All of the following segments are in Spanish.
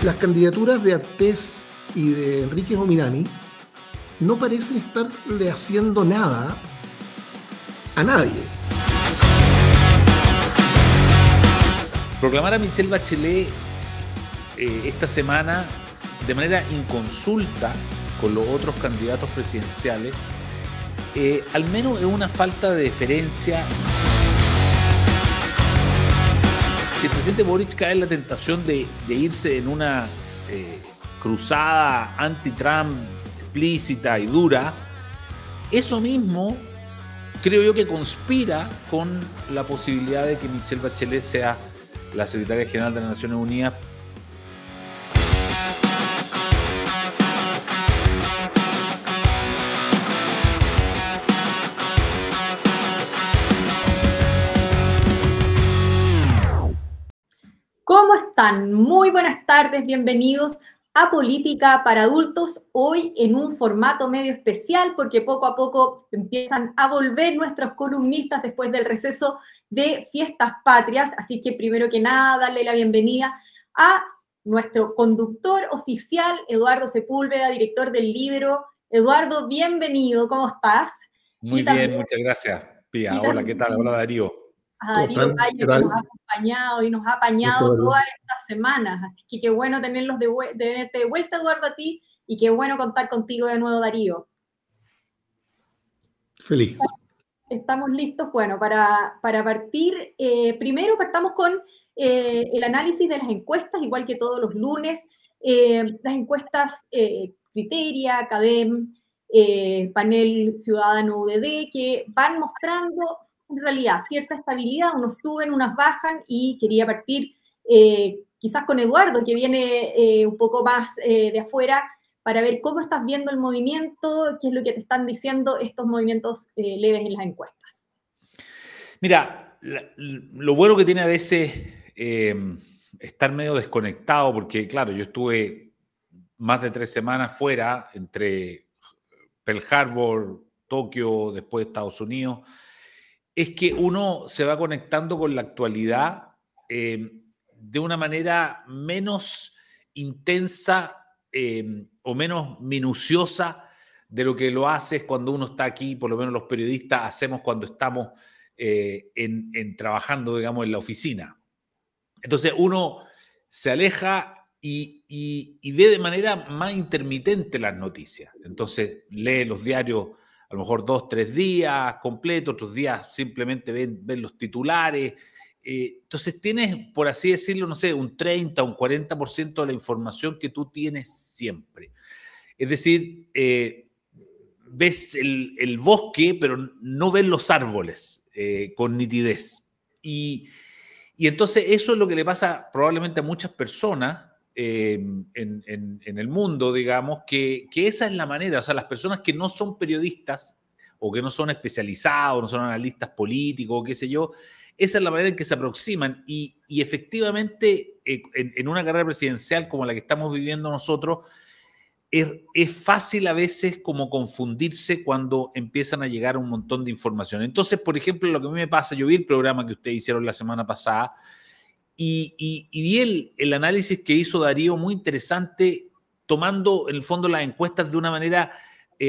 Las candidaturas de Artés y de Enríquez Ominami no parecen estarle haciendo nada a nadie. Proclamar a Michelle Bachelet esta semana de manera inconsulta con los otros candidatos presidenciales, al menos es una falta de deferencia. Si el presidente Boric cae en la tentación de irse en una cruzada anti-Trump explícita y dura, eso mismo creo yo que conspira con la posibilidad de que Michelle Bachelet sea la secretaria general de las Naciones Unidas. ¿Cómo están? Muy buenas tardes, bienvenidos a Política para Adultos, hoy en un formato medio especial porque poco a poco empiezan a volver nuestros columnistas después del receso de Fiestas Patrias, así que primero que nada darle la bienvenida a nuestro conductor oficial, Eduardo Sepúlveda, director del Libro. Eduardo, bienvenido, ¿cómo estás? Muy bien, muchas gracias, Pía. Hola, ¿qué tal? Hola, Darío. A Darío Gallo, que nos ha acompañado y nos ha apañado todas estas semanas, así que qué bueno tenerte de vuelta, Eduardo, a ti, y qué bueno contar contigo de nuevo, Darío. Feliz. Estamos listos, bueno, para partir. Primero partamos con el análisis de las encuestas, igual que todos los lunes. Las encuestas Criteria, CADEM, Panel Ciudadano UDD, que van mostrando en realidad cierta estabilidad, unos suben, unas bajan, y quería partir quizás con Eduardo, que viene un poco más de afuera, para ver cómo estás viendo el movimiento, qué es lo que te están diciendo estos movimientos leves en las encuestas. Mira, lo bueno que tiene a veces estar medio desconectado, porque claro, yo estuve más de 3 semanas fuera, entre Pearl Harbor, Tokio, después Estados Unidos, es que uno se va conectando con la actualidad de una manera menos intensa o menos minuciosa de lo que lo haces cuando uno está aquí, por lo menos los periodistas hacemos cuando estamos trabajando, digamos, en la oficina. Entonces uno se aleja y ve de manera más intermitente las noticias. Entonces lee los diarios a lo mejor 2, 3 días completos, otros días simplemente ven los titulares. Entonces tienes, por así decirlo, no sé, un 30, un 40% de la información que tú tienes siempre. Es decir, ves el bosque, pero no ves los árboles con nitidez. Y entonces eso es lo que le pasa probablemente a muchas personas en el mundo, digamos, que esa es la manera. O sea, las personas que no son periodistas o que no son especializados, no son analistas políticos, o qué sé yo, esa es la manera en que se aproximan. Y efectivamente, en una carrera presidencial como la que estamos viviendo nosotros, es fácil a veces como confundirse cuando empiezan a llegar un montón de información. Entonces, por ejemplo, lo que a mí me pasa, yo vi el programa que ustedes hicieron la semana pasada y vi el análisis que hizo Darío, muy interesante, tomando en el fondo las encuestas de una manera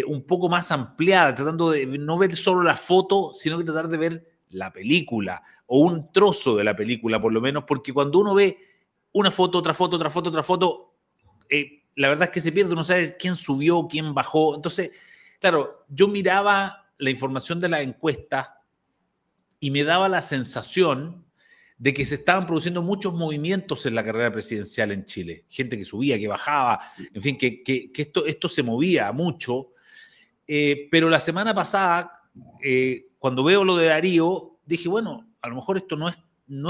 un poco más ampliada, tratando de no ver solo la foto, sino que tratar de ver la película o un trozo de la película, por lo menos, porque cuando uno ve una foto, otra foto, otra foto, otra foto, la verdad es que se pierde, uno sabe quién subió, quién bajó. Entonces, claro, yo miraba la información de las encuestas y me daba la sensación de que se estaban produciendo muchos movimientos en la carrera presidencial en Chile. Gente que subía, que bajaba, en fin, que esto se movía mucho. Pero la semana pasada, cuando veo lo de Darío, dije, bueno, a lo mejor esto no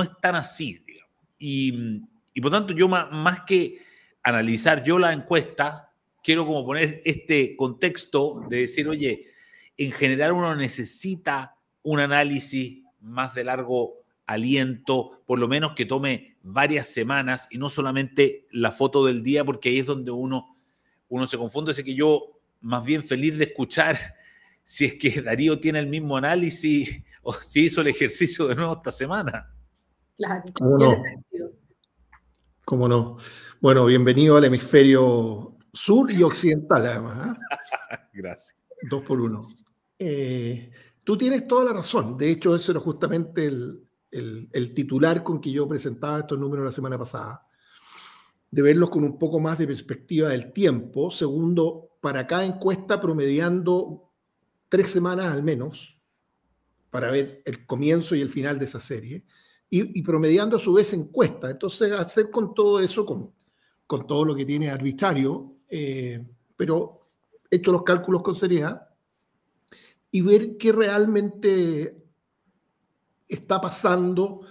es tan así, digamos. Y por tanto, yo más que analizar yo la encuesta, quiero como poner este contexto de decir, oye, en general uno necesita un análisis más de largo aliento, por lo menos que tome varias semanas y no solamente la foto del día, porque ahí es donde uno se confunde. Así que yo más bien feliz de escuchar si es que Darío tiene el mismo análisis o si hizo el ejercicio de nuevo esta semana. Claro, ¿Cómo no? cómo no. Bueno, bienvenido al hemisferio sur y occidental, además. Gracias. 2 por 1. Tú tienes toda la razón. De hecho, eso era justamente el titular con que yo presentaba estos números la semana pasada, de verlos con un poco más de perspectiva del tiempo. Segundo, para cada encuesta promediando 3 semanas al menos, para ver el comienzo y el final de esa serie, y promediando a su vez encuestas. Entonces, hacer con todo eso, con todo lo que tiene arbitrario, pero hecho los cálculos con seriedad, y ver qué realmente está pasando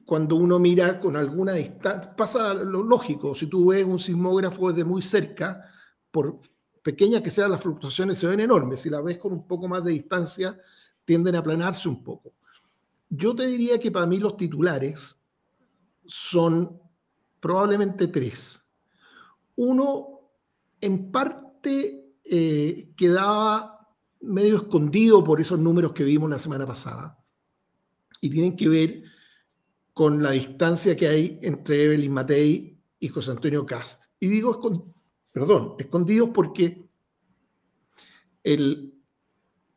cuando uno mira con alguna distancia. Pasa lo lógico, si tú ves un sismógrafo desde muy cerca, por pequeñas que sean las fluctuaciones se ven enormes, si la ves con un poco más de distancia, tienden a aplanarse un poco. Yo te diría que para mí los titulares son probablemente 3. Uno, en parte, quedaba medio escondido por esos números que vimos la semana pasada y tienen que ver con la distancia que hay entre Evelyn Matei y José Antonio Kast. Y digo escondidos porque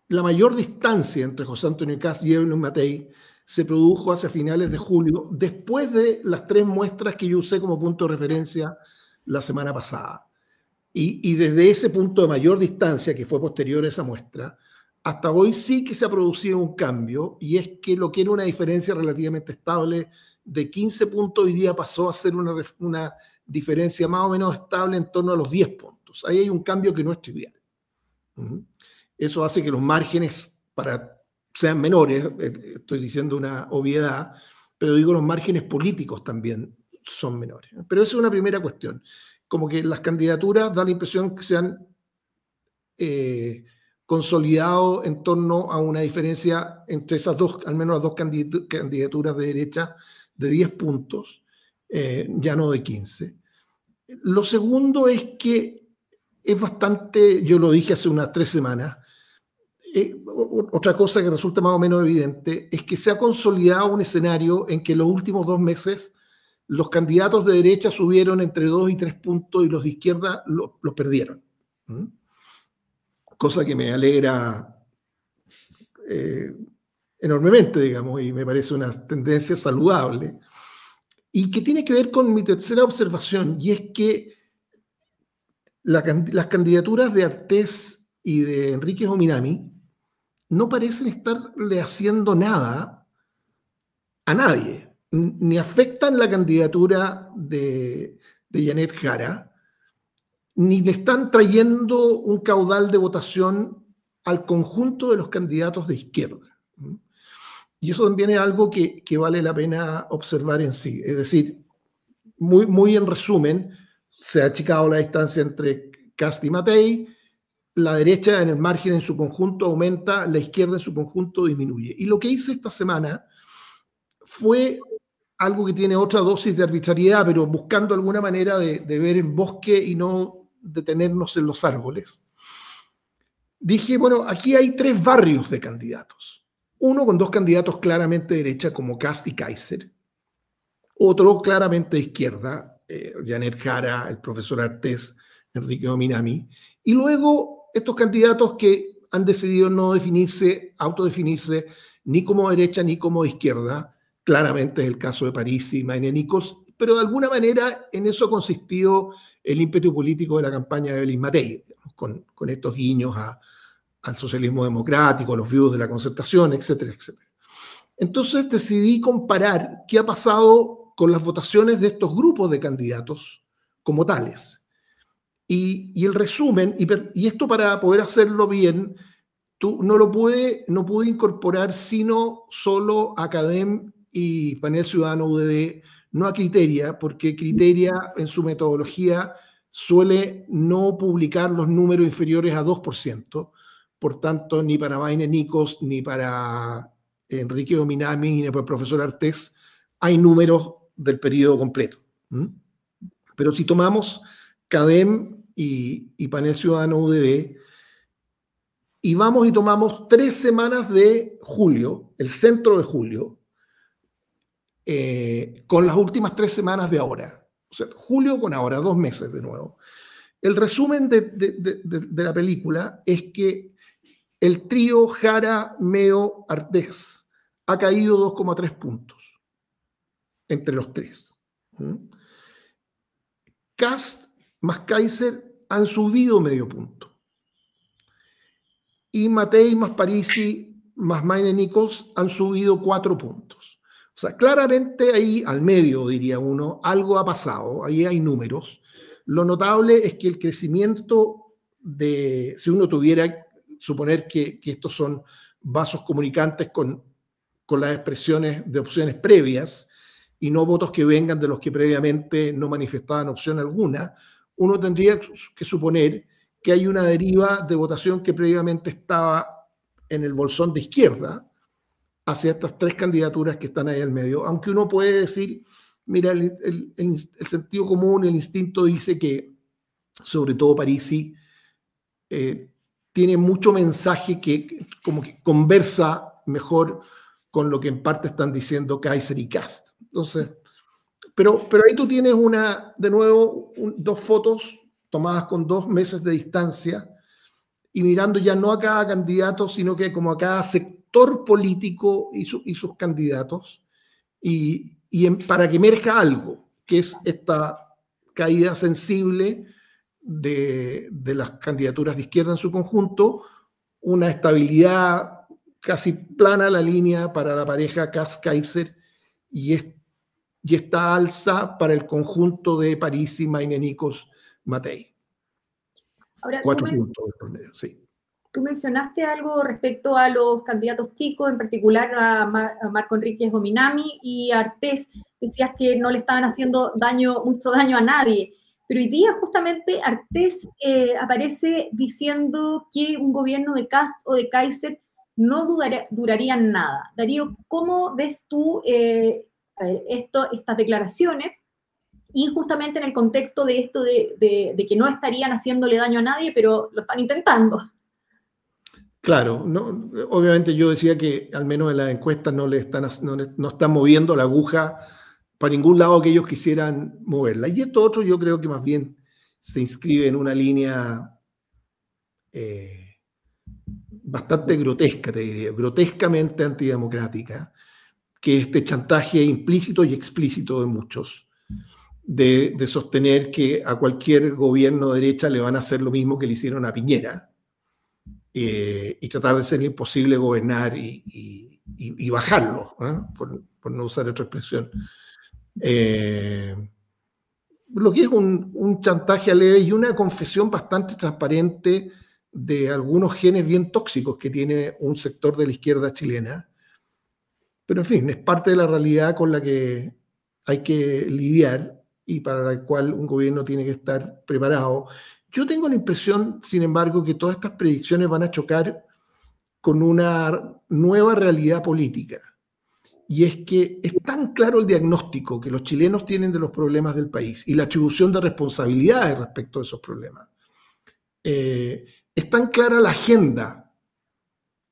la mayor distancia entre José Antonio Kast y Evelyn Matei se produjo hacia finales de julio, después de las 3 muestras que yo usé como punto de referencia la semana pasada. Y desde ese punto de mayor distancia, que fue posterior a esa muestra, hasta hoy sí que se ha producido un cambio, y es que lo que era una diferencia relativamente estable de 15 puntos, hoy día pasó a ser una diferencia más o menos estable en torno a los 10 puntos. Ahí hay un cambio que no es trivial. Eso hace que los márgenes sean menores, estoy diciendo una obviedad, pero digo los márgenes políticos también son menores. Pero esa es una primera cuestión. Como que las candidaturas da la impresión que se han consolidado en torno a una diferencia entre esas dos, al menos las dos candidaturas de derecha, de 10 puntos, ya no de 15. Lo segundo es que es bastante, yo lo dije hace unas 3 semanas, otra cosa que resulta más o menos evidente es que se ha consolidado un escenario en que los últimos 2 meses los candidatos de derecha subieron entre 2 y 3 puntos y los de izquierda los perdieron. Cosa que me alegra enormemente, digamos, y me parece una tendencia saludable. Y que tiene que ver con mi tercera observación, y es que las candidaturas de Artés y de Enríquez Ominami no parecen estarle haciendo nada a nadie, ni afectan la candidatura de Janet Jara, ni le están trayendo un caudal de votación al conjunto de los candidatos de izquierda. Y eso también es algo que vale la pena observar en sí. Es decir, muy en resumen, se ha achicado la distancia entre Kast y Matei, la derecha en el margen en su conjunto aumenta, la izquierda en su conjunto disminuye. Y lo que hice esta semana fue algo que tiene otra dosis de arbitrariedad, pero buscando alguna manera de ver el bosque y no detenernos en los árboles. Dije, bueno, aquí hay 3 barrios de candidatos. Uno con 2 candidatos claramente de derecha, como Kast y Kaiser. Otro claramente de izquierda, Janet Jara, el profesor Artés, Enrique Ominami. Y luego estos candidatos que han decidido no autodefinirse ni como derecha ni como izquierda. Claramente es el caso de Parisi y Maine Nichols, pero de alguna manera en eso ha consistido el ímpetu político de la campaña de Evelyn Matei, con estos guiños al socialismo democrático, a los views de la concertación, etcétera, etcétera. Entonces decidí comparar qué ha pasado con las votaciones de estos grupos de candidatos como tales. Y el resumen, y esto para poder hacerlo bien, tú no pude incorporar solo a Academ y Panel Ciudadano UDD, no a Criteria, porque Criteria en su metodología suele no publicar los números inferiores a 2%, por tanto, ni para Maine Nichols, ni para Enrique Ominami, ni para el profesor Artés, hay números del periodo completo. Pero si tomamos CADEM y Panel Ciudadano UDD, y vamos y tomamos 3 semanas de julio, el centro de julio, con las últimas 3 semanas de ahora, sea, julio con ahora, 2 meses de nuevo. El resumen de la película es que el trío Jara, Meo, Artés ha caído 2,3 puntos entre los tres. Kast más Kaiser han subido medio punto. Y Matei más Parisi más Maine Nichols han subido 4 puntos. O sea, claramente ahí, al medio, diría uno, algo ha pasado, ahí hay números. Lo notable es que el crecimiento si uno tuviera suponer que estos son vasos comunicantes con las expresiones de opciones previas y no votos que vengan de los que previamente no manifestaban opción alguna, uno tendría que suponer que hay una deriva de votación que previamente estaba en el bolsón de izquierda hacia estas 3 candidaturas que están ahí al medio, aunque uno puede decir, mira, el sentido común, el instinto dice que, sobre todo Parisi, tiene mucho mensaje que como que conversa mejor con lo que en parte están diciendo Kaiser y Kast. Entonces, pero ahí tú tienes de nuevo, 2 fotos tomadas con 2 meses de distancia y mirando ya no a cada candidato, sino que como a cada sector político y sus candidatos, para que emerja algo, que es esta caída sensible de las candidaturas de izquierda en su conjunto, una estabilidad casi plana la línea para la pareja Kast-Kaiser y esta alza para el conjunto de Parisi, Maine Nichols, Matei. Ahora, 4 puntos de promedio, sí. Tú mencionaste algo respecto a los candidatos chicos, en particular a Marco Enríquez Ominami y a Artés. Decías que no le estaban haciendo mucho daño a nadie. Pero hoy día justamente Artés aparece diciendo que un gobierno de Kast o de Kaiser no duraría nada. Darío, ¿cómo ves tú estas declaraciones? Y justamente en el contexto de esto de que no estarían haciéndole daño a nadie, pero lo están intentando. Claro, no, obviamente yo decía que al menos en las encuestas no están moviendo la aguja para ningún lado que ellos quisieran moverla. Y esto otro yo creo que más bien se inscribe en una línea bastante grotesca, te diría, grotescamente antidemocrática, que este chantaje implícito y explícito de muchos, de sostener que a cualquier gobierno de derecha le van a hacer lo mismo que le hicieron a Piñera, y tratar de ser imposible gobernar y bajarlo, ¿eh? por no usar otra expresión. Lo que es un chantaje a leve y una confesión bastante transparente de algunos genes bien tóxicos que tiene un sector de la izquierda chilena. Pero en fin, es parte de la realidad con la que hay que lidiar y para la cual un gobierno tiene que estar preparado. Yo tengo la impresión, sin embargo, que todas estas predicciones van a chocar con una nueva realidad política. Y es que es tan claro el diagnóstico que los chilenos tienen de los problemas del país y la atribución de responsabilidades respecto a esos problemas. Es tan clara la agenda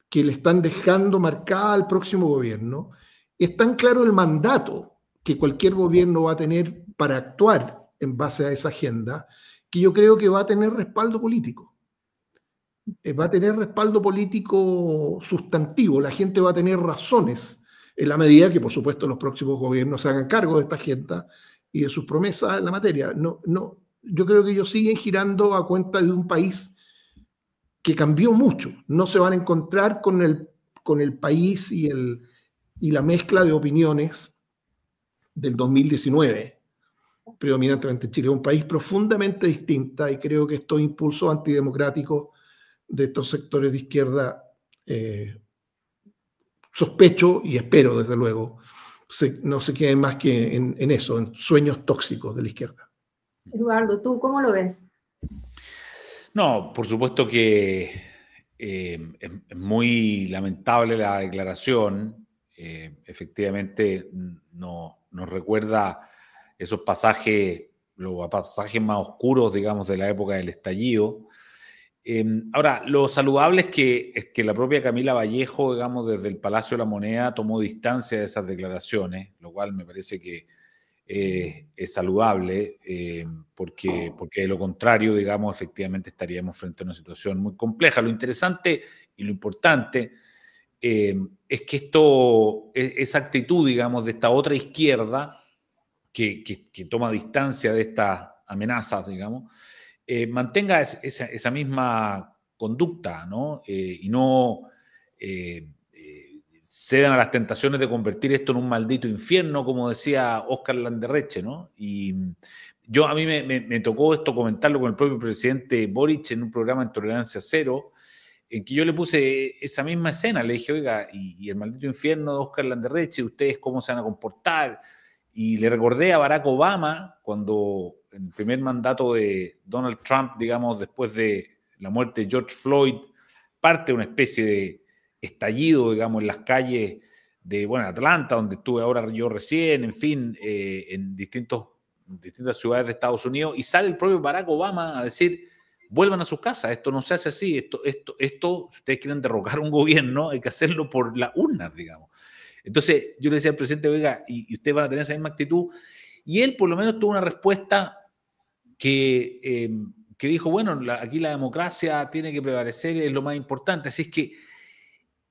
que le están dejando marcada al próximo gobierno. Es tan claro el mandato que cualquier gobierno va a tener para actuar en base a esa agenda, que yo creo que va a tener respaldo político. Va a tener respaldo político sustantivo. La gente va a tener razones en la medida que, por supuesto, los próximos gobiernos se hagan cargo de esta agenda y de sus promesas en la materia. Yo creo que ellos siguen girando a cuenta de un país que cambió mucho. No se van a encontrar con el país y la mezcla de opiniones del 2019, predominantemente en Chile. Es un país profundamente distinta y creo que estos impulsos antidemocráticos de estos sectores de izquierda, sospecho y espero, desde luego, no se queden más que en eso, en sueños tóxicos de la izquierda. Eduardo, ¿tú cómo lo ves? No, por supuesto que es muy lamentable la declaración. Efectivamente, nos recuerda esos pasajes, los pasajes más oscuros, digamos, de la época del estallido. Ahora, lo saludable es que la propia Camila Vallejo, digamos, desde el Palacio de la Moneda tomó distancia de esas declaraciones, lo cual me parece que es saludable, porque de lo contrario, digamos, efectivamente estaríamos frente a una situación muy compleja. Lo interesante y lo importante es que esa actitud, digamos, de esta otra izquierda que toma distancia de estas amenazas, digamos, mantenga esa misma conducta, ¿no? Y no cedan a las tentaciones de convertir esto en un maldito infierno, como decía Oscar Landerreche, ¿no? Y a mí me tocó esto comentarlo con el propio presidente Boric en un programa en Tolerancia Cero, en que yo le puse esa misma escena, le dije, oiga, y el maldito infierno de Oscar Landerreche, ¿ustedes cómo se van a comportar? Y le recordé a Barack Obama, cuando en el primer mandato de Donald Trump, digamos, después de la muerte de George Floyd, parte de una especie de estallido, digamos, en las calles de, bueno, Atlanta, donde estuve ahora yo recién, en fin, en distintas ciudades de Estados Unidos, y sale el propio Barack Obama a decir, vuelvan a sus casas, esto no se hace así, esto, si ustedes quieren derrocar un gobierno, hay que hacerlo por las urnas, digamos. Entonces yo le decía al presidente, oiga, y ustedes van a tener esa misma actitud, y él por lo menos tuvo una respuesta que dijo, bueno, aquí la democracia tiene que prevalecer, es lo más importante, así es que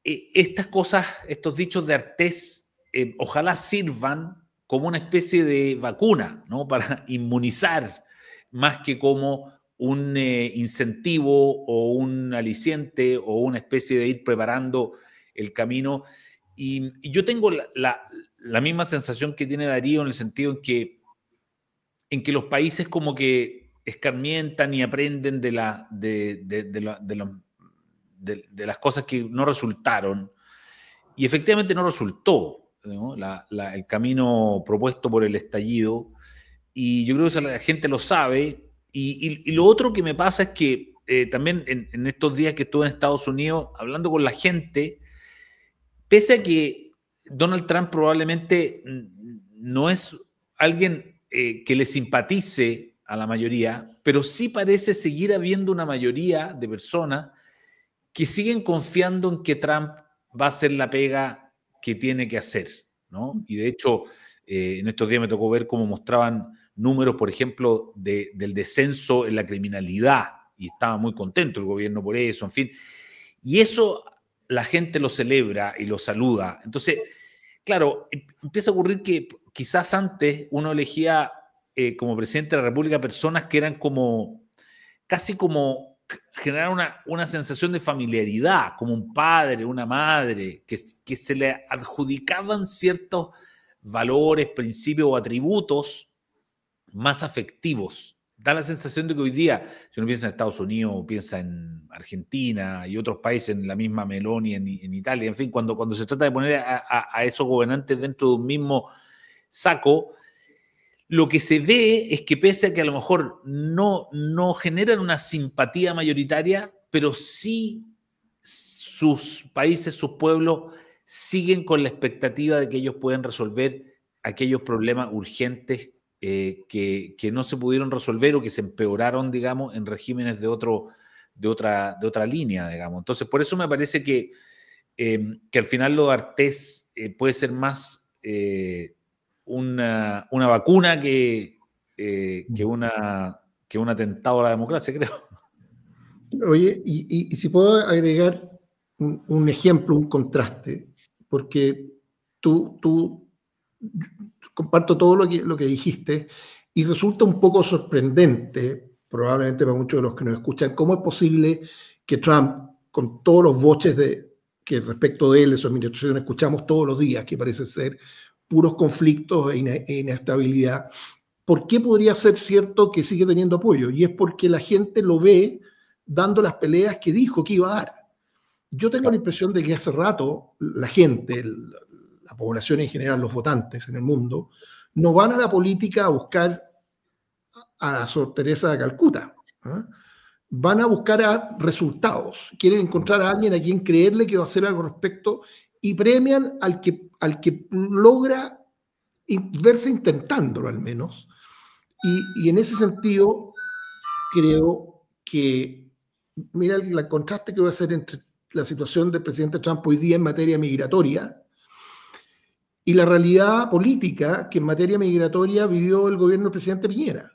estas cosas, estos dichos de Artés, ojalá sirvan como una especie de vacuna, ¿no? Para inmunizar, más que como un incentivo o un aliciente o una especie de ir preparando el camino. Y yo tengo la misma sensación que tiene Darío, en el sentido en que los países como que escarmientan y aprenden de las cosas que no resultaron, y efectivamente no resultó, ¿no? El camino propuesto por el estallido, y yo creo que la gente lo sabe, y lo otro que me pasa es que también en estos días que estuve en Estados Unidos hablando con la gente, pese a que Donald Trump probablemente no es alguien que le simpatice a la mayoría, pero sí parece seguir habiendo una mayoría de personas que siguen confiando en que Trump va a hacer la pega que tiene que hacer, ¿no? Y de hecho, en estos días me tocó ver cómo mostraban números, por ejemplo, del descenso en la criminalidad, y estaba muy contento el gobierno por eso, en fin. Y eso la gente lo celebra y lo saluda. Entonces, claro, empieza a ocurrir que quizás antes uno elegía como presidente de la República personas que eran como, casi como generar una sensación de familiaridad, como un padre, una madre, que se le adjudicaban ciertos valores, principios o atributos más afectivos. Da la sensación de que hoy día, si uno piensa en Estados Unidos, o piensa en Argentina y otros países, en la misma Meloni, en Italia, en fin, cuando se trata de poner a esos gobernantes dentro de un mismo saco, lo que se ve es que pese a que a lo mejor no generan una simpatía mayoritaria, pero sí sus países, sus pueblos siguen con la expectativa de que ellos pueden resolver aquellos problemas urgentes que no se pudieron resolver o que se empeoraron, digamos, en regímenes de otra línea, digamos. Entonces, por eso me parece que al final lo de Artés puede ser más una vacuna que un atentado a la democracia, creo. Oye, y si puedo agregar un ejemplo, un contraste, porque tú comparto todo lo que dijiste, y resulta un poco sorprendente, probablemente para muchos de los que nos escuchan, cómo es posible que Trump, con todos los boches que respecto de él, de su administración, escuchamos todos los días, que parece ser puros conflictos e inestabilidad, ¿por qué podría ser cierto que sigue teniendo apoyo? Y es porque la gente lo ve dando las peleas que dijo que iba a dar. Yo tengo la impresión de que hace rato la gente, la población en general, los votantes en el mundo, no van a la política a buscar a la Sor Teresa de Calcuta. ¿Eh? Van a buscar resultados. Quieren encontrar a alguien a quien creerle que va a hacer algo al respecto, y premian al que logra verse intentándolo al menos. Y en ese sentido, creo que, mira el contraste que voy a hacer entre la situación del presidente Trump hoy día en materia migratoria y la realidad política que en materia migratoria vivió el gobierno del presidente Piñera,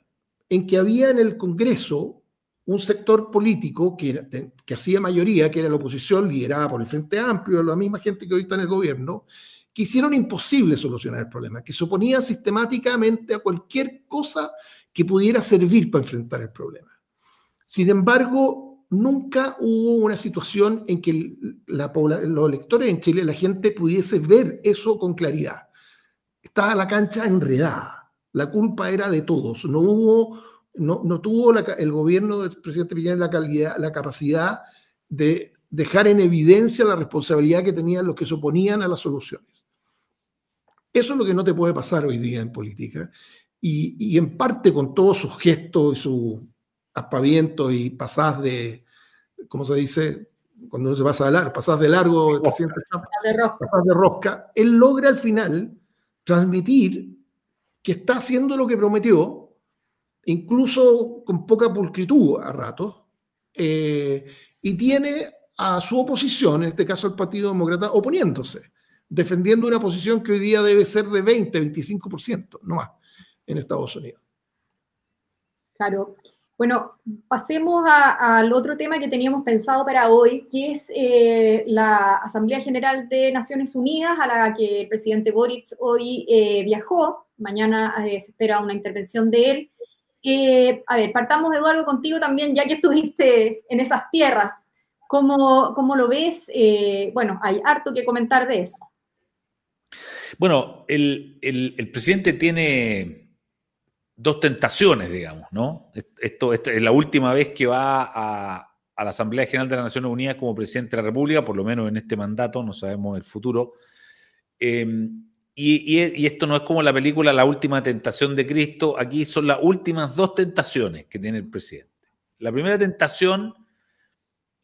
en que había en el Congreso un sector político que hacía mayoría, que era la oposición liderada por el Frente Amplio, la misma gente que hoy está en el gobierno, que hicieron imposible solucionar el problema, que se oponían sistemáticamente a cualquier cosa que pudiera servir para enfrentar el problema. Sin embargo, nunca hubo una situación en que los electores en Chile, la gente pudiese ver eso con claridad. Estaba la cancha enredada, la culpa era de todos, no tuvo el gobierno del presidente Piñera la capacidad de dejar en evidencia la responsabilidad que tenían los que se oponían a las soluciones. Eso es lo que no te puede pasar hoy día en política, y en parte con todos sus gestos y sus aspavientos y pasadas de, ¿cómo se dice? Cuando uno se pasa de largo, pasadas de largo, el presidente Trump, pasadas de rosca, él logra al final transmitir que está haciendo lo que prometió, incluso con poca pulcritud a ratos, y tiene a su oposición, en este caso el Partido Demócrata, oponiéndose, defendiendo una posición que hoy día debe ser de 20-25%, no más, en Estados Unidos. Claro. Bueno, pasemos al otro tema que teníamos pensado para hoy, que es la Asamblea General de Naciones Unidas, a la que el presidente Boric hoy viajó. Mañana se espera una intervención de él. A ver, partamos, Eduardo, contigo también, ya que estuviste en esas tierras. ¿Cómo lo ves? Bueno, hay harto que comentar de eso. Bueno, el presidente tiene dos tentaciones, digamos, ¿no? Esto es la última vez que va a la Asamblea General de las Naciones Unidas como presidente de la República, por lo menos en este mandato, no sabemos el futuro. Y esto no es como la película La Última Tentación de Cristo, aquí son las últimas dos tentaciones que tiene el presidente. La primera tentación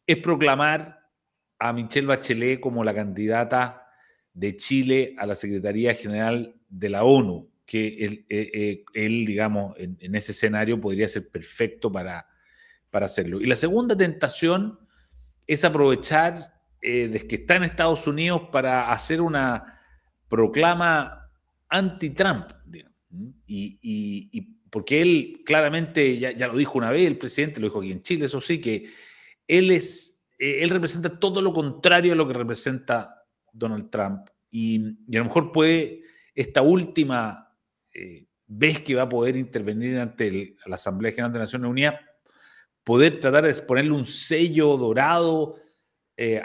es proclamar a Michelle Bachelet como la candidata de Chile a la Secretaría General de la ONU, que él digamos, en ese escenario podría ser perfecto para hacerlo. Y la segunda tentación es aprovechar desde que está en Estados Unidos para hacer una proclama anti-Trump, y porque él claramente, ya lo dijo una vez, el presidente lo dijo aquí en Chile, eso sí, que él representa todo lo contrario a lo que representa Donald Trump, y a lo mejor puede esta última vez que va a poder intervenir ante la Asamblea General de Naciones Unidas, poder tratar de ponerle un sello dorado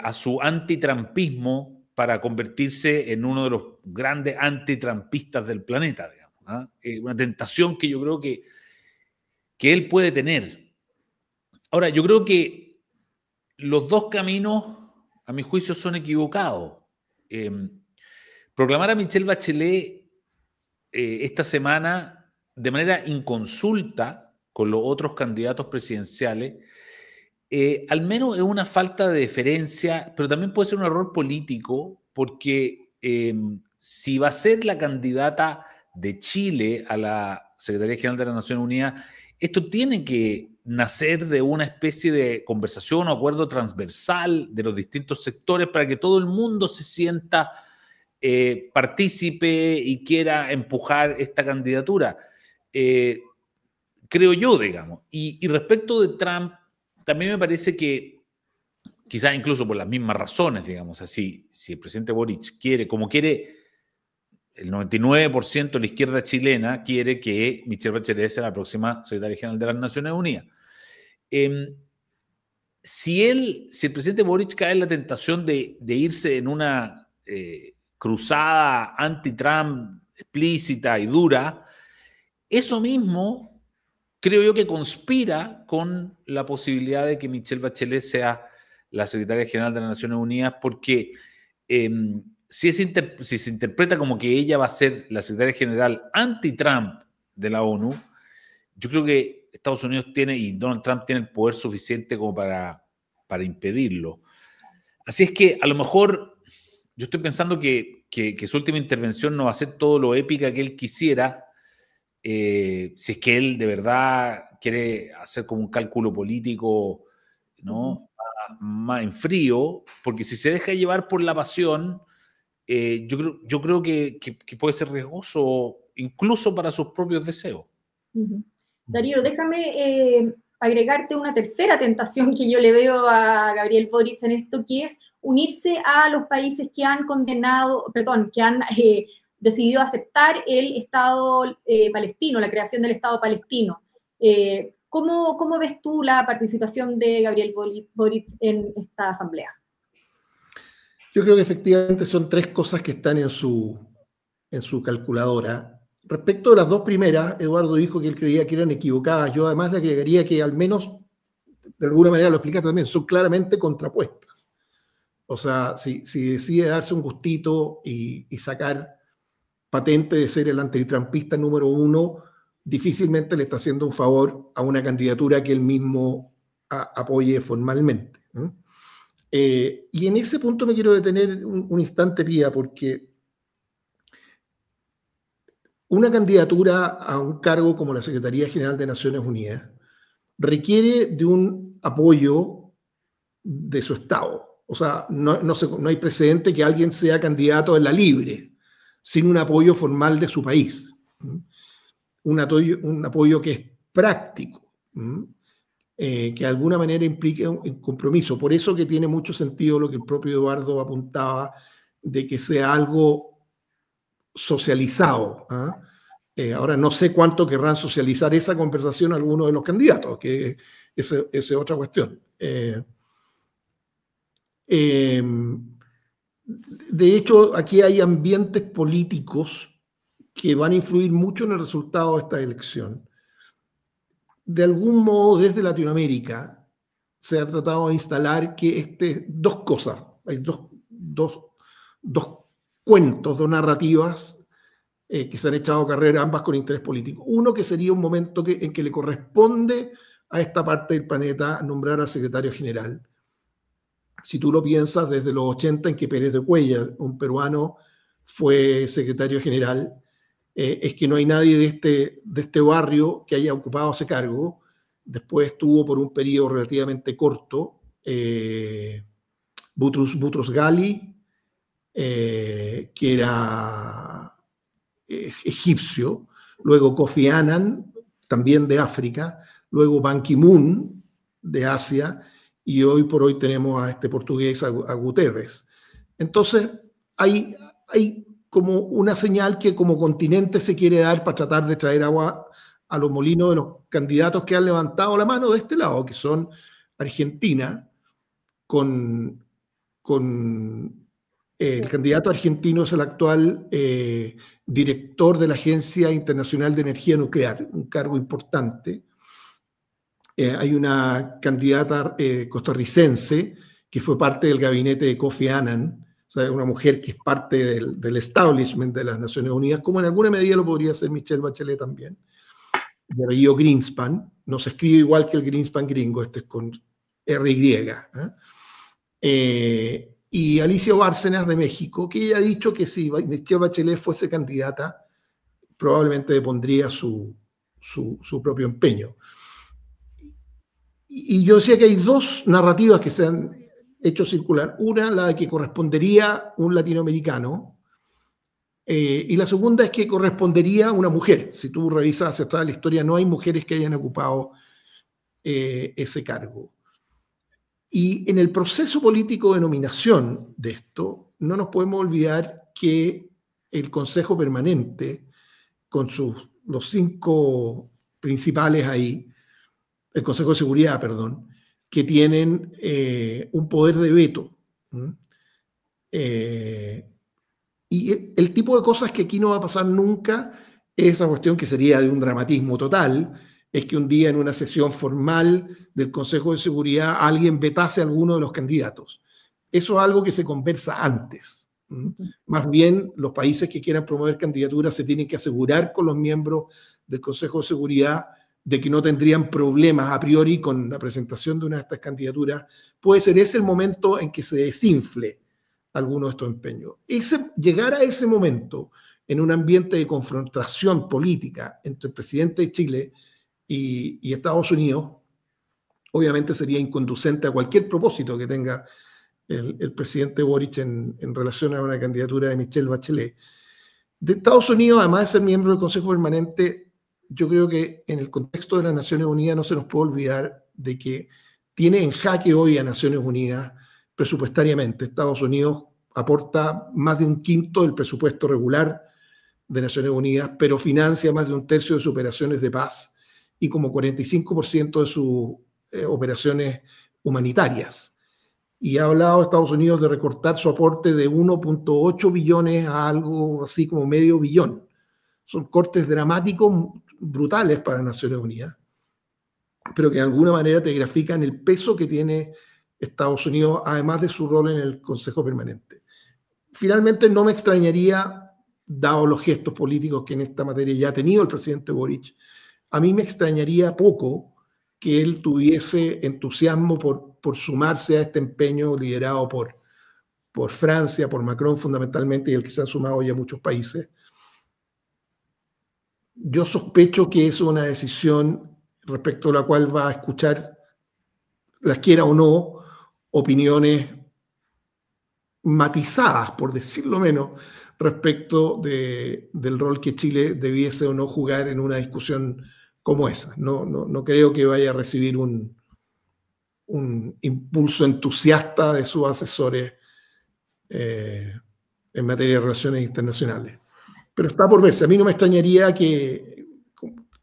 a su antitrampismo para convertirse en uno de los grandes antitrampistas del planeta, digamos, ¿eh? Una tentación que yo creo que él puede tener. Ahora, yo creo que los dos caminos, a mi juicio, son equivocados. Proclamar a Michelle Bachelet esta semana de manera inconsulta con los otros candidatos presidenciales, al menos es una falta de deferencia, pero también puede ser un error político, porque si va a ser la candidata de Chile a la Secretaría General de las Naciones Unidas, esto tiene que nacer de una especie de conversación o acuerdo transversal de los distintos sectores para que todo el mundo se sienta partícipe y quiera empujar esta candidatura. Creo yo, digamos. Y respecto de Trump, también me parece que, quizás incluso por las mismas razones, digamos así, si el presidente Boric quiere, como quiere el 99% de la izquierda chilena, quiere que Michelle Bachelet sea la próxima secretaria general de las Naciones Unidas. Si el presidente Boric cae en la tentación de irse en una cruzada anti-Trump explícita y dura, eso mismo creo yo que conspira con la posibilidad de que Michelle Bachelet sea la secretaria general de las Naciones Unidas, porque si se interpreta como que ella va a ser la secretaria general anti-Trump de la ONU, yo creo que Estados Unidos tiene, y Donald Trump tiene el poder suficiente como para impedirlo. Así es que a lo mejor yo estoy pensando que su última intervención no va a ser todo lo épica que él quisiera, si es que él de verdad quiere hacer como un cálculo político, ¿no? Más en frío, porque si se deja llevar por la pasión, yo creo que puede ser riesgoso incluso para sus propios deseos. Darío, déjame agregarte una tercera tentación que yo le veo a Gabriel Boric en esto, que es unirse a los países que han decidido aceptar el Estado palestino, la creación del Estado palestino. ¿Cómo ves tú la participación de Gabriel Boric en esta asamblea? Yo creo que efectivamente son tres cosas que están en su calculadora. Respecto de las dos primeras, Eduardo dijo que él creía que eran equivocadas. Yo además le agregaría que al menos, de alguna manera lo explicaste también, son claramente contrapuestas. O sea, si decide darse un gustito y sacar patente de ser el antitrampista número 1, difícilmente le está haciendo un favor a una candidatura que él mismo apoye formalmente. Y en ese punto me quiero detener un instante, Pía, porque una candidatura a un cargo como la Secretaría General de Naciones Unidas requiere de un apoyo de su Estado. O sea, no hay precedente que alguien sea candidato en la libre sin un apoyo formal de su país. Un apoyo que es práctico, que de alguna manera implique un compromiso. Por eso que tiene mucho sentido lo que el propio Eduardo apuntaba, de que sea algo socializado. Ahora no sé cuánto querrán socializar esa conversación algunos de los candidatos, que esa es otra cuestión. De hecho, aquí hay ambientes políticos que van a influir mucho en el resultado de esta elección. De algún modo, desde Latinoamérica se ha tratado de instalar que dos cosas, hay dos cuentos, dos narrativas que se han echado carrera, ambas con interés político. Uno, que sería un momento en que le corresponde a esta parte del planeta nombrar al secretario general. Si tú lo piensas, desde los 80, en que Pérez de Cuéllar, un peruano, fue secretario general, es que no hay nadie de este barrio que haya ocupado ese cargo. Después estuvo por un periodo relativamente corto Boutros Ghali, que era egipcio, luego Kofi Annan, también de África, luego Ban Ki-moon, de Asia, y hoy por hoy tenemos a este portugués, a Guterres. Entonces, hay como una señal que como continente se quiere dar para tratar de traer agua a los molinos de los candidatos que han levantado la mano de este lado, que son Argentina, con el candidato argentino es el actual director de la Agencia Internacional de Energía Nuclear, un cargo importante. Hay una candidata costarricense que fue parte del gabinete de Kofi Annan, o sea, una mujer que es parte del establishment de las Naciones Unidas, como en alguna medida lo podría ser Michelle Bachelet también. De apellido Greenspan, no se escribe igual que el Greenspan gringo, este es con RY. Y Alicia Bárcenas de México, que ella ha dicho que si Michelle Bachelet fuese candidata, probablemente le pondría su propio empeño. Y yo decía que hay dos narrativas que se han hecho circular. Una, la de que correspondería un latinoamericano, y la segunda es que correspondería una mujer. Si tú revisas hacia atrás la historia, no hay mujeres que hayan ocupado ese cargo. Y en el proceso político de nominación de esto, no nos podemos olvidar que el Consejo Permanente, con los 5 principales ahí, el Consejo de Seguridad, perdón, que tienen un poder de veto. Y el tipo de cosas que aquí no va a pasar nunca, esa cuestión que sería de un dramatismo total, es que un día en una sesión formal del Consejo de Seguridad alguien vetase a alguno de los candidatos. Eso es algo que se conversa antes. Más bien, los países que quieran promover candidaturas se tienen que asegurar con los miembros del Consejo de Seguridad de que no tendrían problemas a priori con la presentación de una de estas candidaturas. Puede ser ese el momento en que se desinfle alguno de estos empeños. Llegar a ese momento en un ambiente de confrontación política entre el presidente de Chile y Estados Unidos, obviamente sería inconducente a cualquier propósito que tenga el presidente Boric en relación a una candidatura de Michelle Bachelet. De Estados Unidos, además de ser miembro del Consejo Permanente, yo creo que en el contexto de las Naciones Unidas no se nos puede olvidar de que tiene en jaque hoy a Naciones Unidas presupuestariamente. Estados Unidos aporta más de 1/5 del presupuesto regular de Naciones Unidas, pero financia más de 1/3 de sus operaciones de paz y como 45% de sus operaciones humanitarias. Y ha hablado Estados Unidos de recortar su aporte de 1.8 billones a algo así como medio billón. Son cortes dramáticos, brutales para Naciones Unidas, pero que de alguna manera te grafican el peso que tiene Estados Unidos, además de su rol en el Consejo Permanente. Finalmente, no me extrañaría, dado los gestos políticos que en esta materia ya ha tenido el presidente Boric, a mí me extrañaría poco que él tuviese entusiasmo por sumarse a este empeño liderado por Francia, por Macron fundamentalmente, y el que se han sumado ya muchos países. Yo sospecho que es una decisión respecto a la cual va a escuchar, las quiera o no, opiniones matizadas, por decirlo menos, respecto del rol que Chile debiese o no jugar en una discusión como esa. No creo que vaya a recibir un impulso entusiasta de sus asesores en materia de relaciones internacionales. Pero está por verse. A mí no me extrañaría que,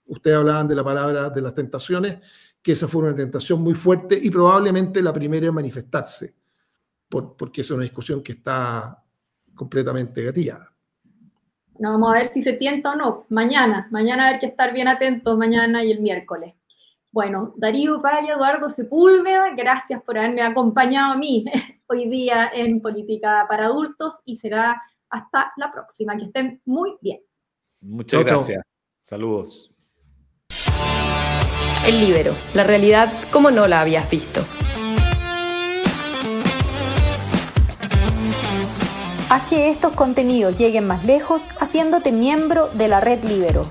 ustedes hablaban de la palabra de las tentaciones, que esa fue una tentación muy fuerte y probablemente la primera en manifestarse, porque es una discusión que está completamente gatillada. No, vamos a ver si se tienta o no. Mañana hay que estar bien atentos mañana y el miércoles. Bueno, Darío Paya, Eduardo Sepúlveda, gracias por haberme acompañado a mí hoy día en Política para Adultos y será hasta la próxima. Que estén muy bien. Muchas gracias. Saludos. El Líbero, la realidad como no la habías visto. Haz que estos contenidos lleguen más lejos haciéndote miembro de la Red Líbero.